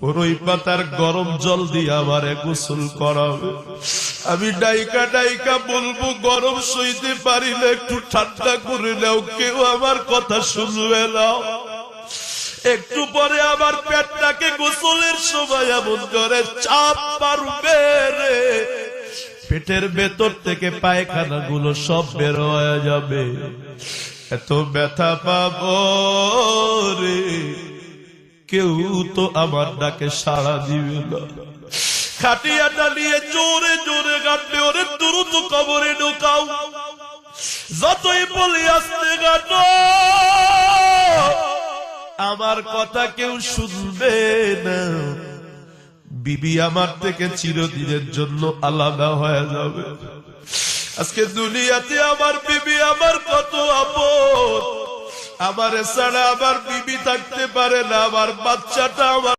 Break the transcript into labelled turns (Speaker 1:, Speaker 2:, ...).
Speaker 1: বড়ই পাতার গরম জল দিয়ে আমারে গোসল করাবে। আমি ডাইকা ডাইকা বলবো গরম সইতে পারি না, একটু ঠান্ডা করে নাও, কেউ আমার কথা শুনবে না। একটু পরে আমার পেটটাকে গোসলের সময় এমন করে চাপ মারবে রে, পেটের ভেতর থেকে পায়খানা গুলো সব বের হয়ে যাবে। এত ব্যথা পাবো রে, কেউ তো আমার ডাকে সাড়া দিবে না। খাটিয়াটা নিয়ে জোরে জোরে গাঁটবে, ওরে দ্রুত কবরে ঢোকাও। যতই বলি আসতে গাঁটো, আমার কথা কেউ শুনবে না। বিবি আমার থেকে চিরদিনের জন্য আলাদা হয়ে যাবে। আজকে দুনিয়াতে আমার বিবি আমার কত আপন, আমার ছাড়া আমার বিবি থাকতে পারে না, আমার বাচ্চাটা আমার